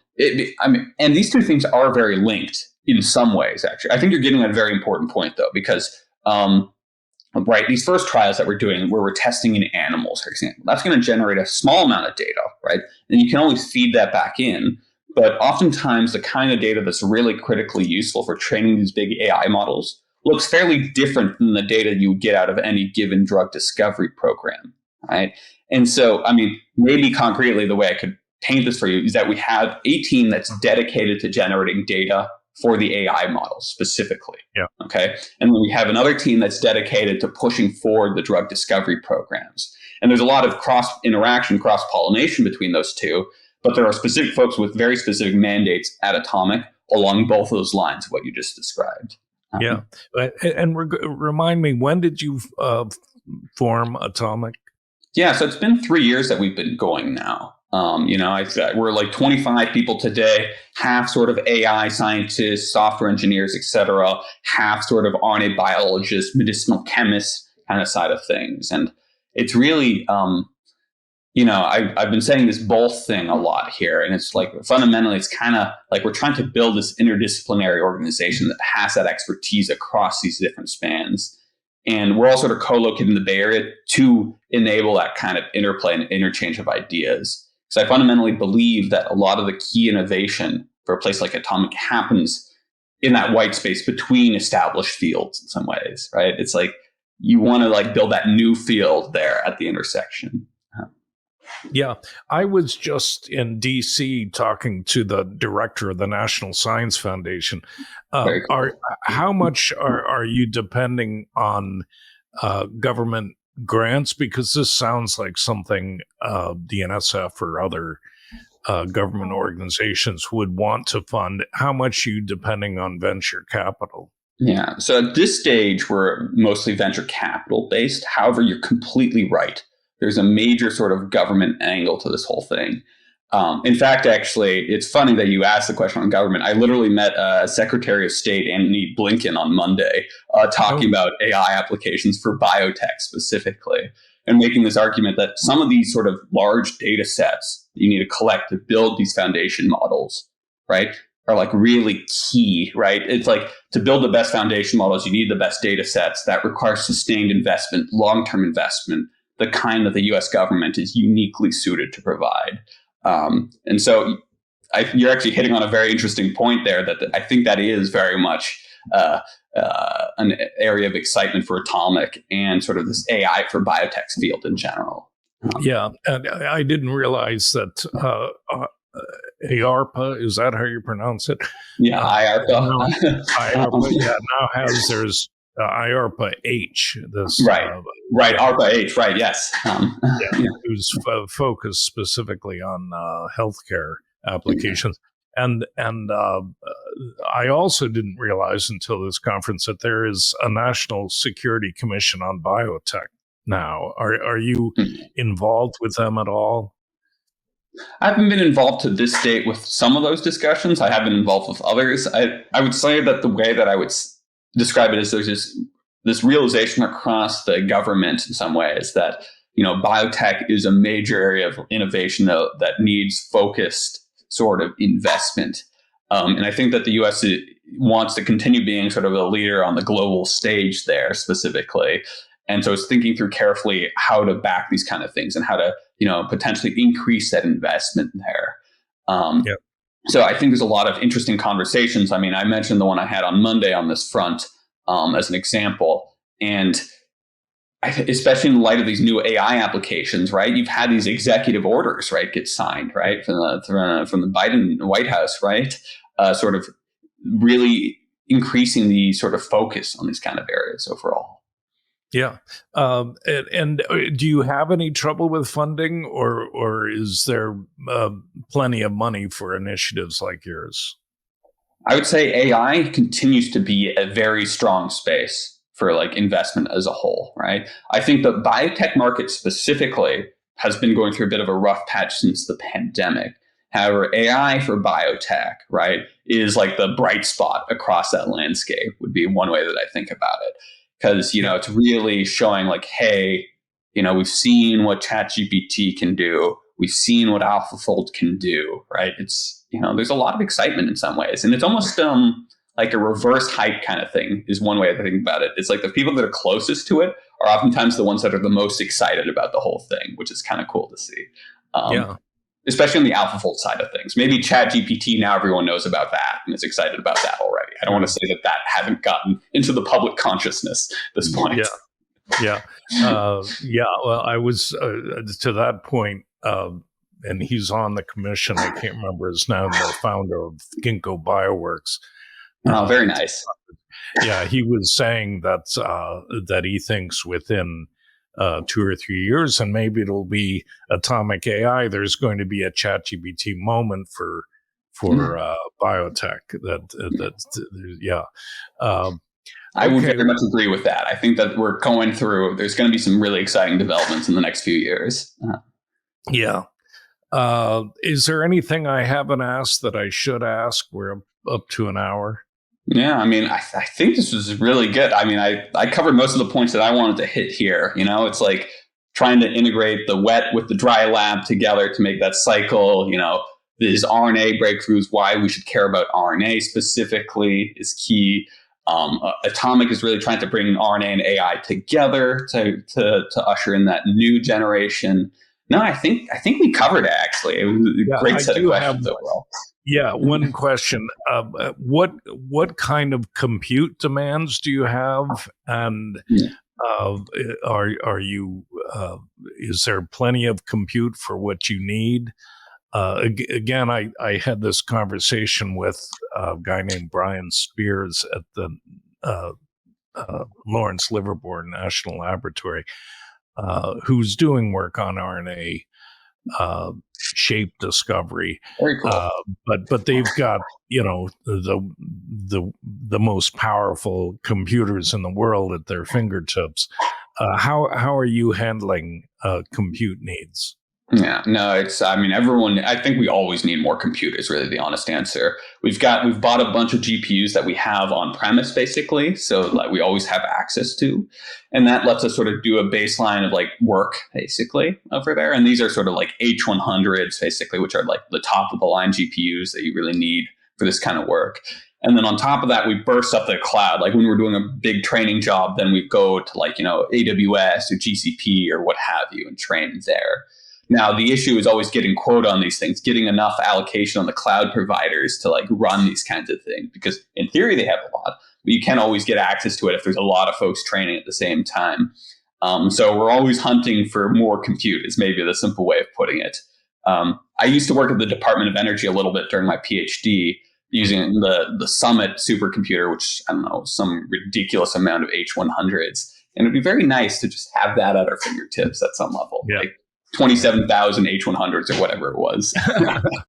these two things are very linked in some ways, actually. I think you're getting at a very important point, though, because right, these first trials that we're doing where we're testing in animals, for example, that's going to generate a small amount of data, right? And you can always feed that back in. But oftentimes the kind of data that's really critically useful for training these big AI models looks fairly different than the data you get out of any given drug discovery program, right? And so, maybe concretely the way I could paint this for you is that we have a team that's dedicated to generating data for the AI models specifically. Yeah. Okay. And then we have another team that's dedicated to pushing forward the drug discovery programs. And there's a lot of cross-interaction, cross-pollination between those two, but there are specific folks with very specific mandates at Atomic along both of those lines of what you just described. Yeah. And remind me, when did you form Atomic? Yeah, so it's been 3 years that we've been going now. We're like 25 people today, half sort of AI scientists, software engineers, et cetera, half sort of RNA biologists, medicinal chemists kind of side of things. And it's really, I've been saying this both thing a lot here. And it's like fundamentally, it's kind of like we're trying to build this interdisciplinary organization that has that expertise across these different spans. And we're all sort of co-located in the Bay Area to enable that kind of interplay and interchange of ideas. Because I fundamentally believe that a lot of the key innovation for a place like Atomic happens in that white space between established fields in some ways, right? It's like you want to like build that new field there at the intersection. Yeah, I was just in D.C. talking to the director of the National Science Foundation. Cool. How much are you depending on government grants? Because this sounds like something the NSF or other government organizations would want to fund. How much are you depending on venture capital? Yeah, so at this stage, we're mostly venture capital based. However, you're completely right. There's a major sort of government angle to this whole thing. In fact, actually, it's funny that you asked the question on government. I literally met Secretary of State Antony Blinken on Monday talking about AI applications for biotech specifically, and making this argument that some of these sort of large data sets that you need to collect to build these foundation models, right, are like really key, right? It's like to build the best foundation models, you need the best data sets. That requires sustained investment, long-term investment, the kind that the U.S. government is uniquely suited to provide. And so you're actually hitting on a very interesting point there that I think that is very much an area of excitement for Atomic and sort of this AI for biotech field in general. Yeah, and I didn't realize that ARPA, is that how you pronounce it? Yeah, IARPA. IARPA, there's IARPA H. This, right, ARPA H, right, yes. It was focused specifically on healthcare applications. And I also didn't realize until this conference that there is a National Security Commission on Biotech now. Are you involved with them at all? I haven't been involved to this date with some of those discussions. I have been involved with others. I would say that the way that I would describe it is there's this realization across the government in some ways that, biotech is a major area of innovation that needs focused sort of investment. And I think that the U.S. wants to continue being sort of a leader on the global stage there specifically. And so it's thinking through carefully how to back these kind of things and how to, potentially increase that investment there. Yep. So I think there's a lot of interesting conversations. I mean, I mentioned the one I had on Monday on this front as an example. And especially in light of these new AI applications, right? You've had these executive orders, right, get signed, right, from the Biden White House, right? Sort of really increasing the sort of focus on these kind of areas overall. Yeah. And do you have any trouble with funding, or is there plenty of money for initiatives like yours? I would say AI continues to be a very strong space for like investment as a whole, right? I think the biotech market specifically has been going through a bit of a rough patch since the pandemic. However, AI for biotech, right, is like the bright spot across that landscape would be one way that I think about it. Because, it's really showing like, hey, we've seen what Chachi BT can do. We've seen what AlphaFold can do, right? It's, there's a lot of excitement in some ways. And it's almost like a reverse hype kind of thing is one way to think about it. It's like the people that are closest to it are oftentimes the ones that are the most excited about the whole thing, which is kind of cool to see. Especially on the AlphaFold side of things. Maybe ChatGPT, now everyone knows about that and is excited about that already. I don't want to say that hadn't gotten into the public consciousness at this point. Yeah. Well, I was to that point, and he's on the commission. I can't remember his name, the founder of Ginkgo Bioworks. Oh, very nice. Yeah, he was saying that he thinks within 2 or 3 years, and maybe it'll be Atomic AI, there's going to be a ChatGPT moment for biotech. I would very much agree with that. I think that there's going to be some really exciting developments in the next few years. Yeah. Is there anything I haven't asked that I should ask? We're up to an hour. Yeah, I mean, I think this was really good. I mean, I covered most of the points that I wanted to hit here. It's like trying to integrate the wet with the dry lab together to make that cycle. These RNA breakthroughs, why we should care about RNA specifically is key. Atomic is really trying to bring RNA and AI together to usher in that new generation. No, I think we covered it, actually. It was a great set of questions overall. Yeah, one question. What kind of compute demands do you have? And are you is there plenty of compute for what you need? Again, I had this conversation with a guy named Brian Spears at the Lawrence Livermore National Laboratory, who's doing work on RNA shape discovery. Very cool. But they've got the most powerful computers in the world at their fingertips. How are you handling compute needs? Yeah, no, I think we always need more compute is really the honest answer. We've bought a bunch of GPUs that we have on premise basically. So like we always have access to, and that lets us sort of do a baseline of like work basically over there. And these are sort of like H100s basically, which are like the top of the line GPUs that you really need for this kind of work. And then on top of that, we burst up the cloud. Like when we're doing a big training job, then we go to like, AWS or GCP or what have you and train there. Now, the issue is always getting quota on these things, getting enough allocation on the cloud providers to like run these kinds of things, because in theory they have a lot, but you can't always get access to it if there's a lot of folks training at the same time. So we're always hunting for more compute is maybe the simple way of putting it. I used to work at the Department of Energy a little bit during my PhD using the Summit supercomputer, which I don't know, some ridiculous amount of H100s. And it'd be very nice to just have that at our fingertips at some level. Yeah. Like 27,000 H100s or whatever it was.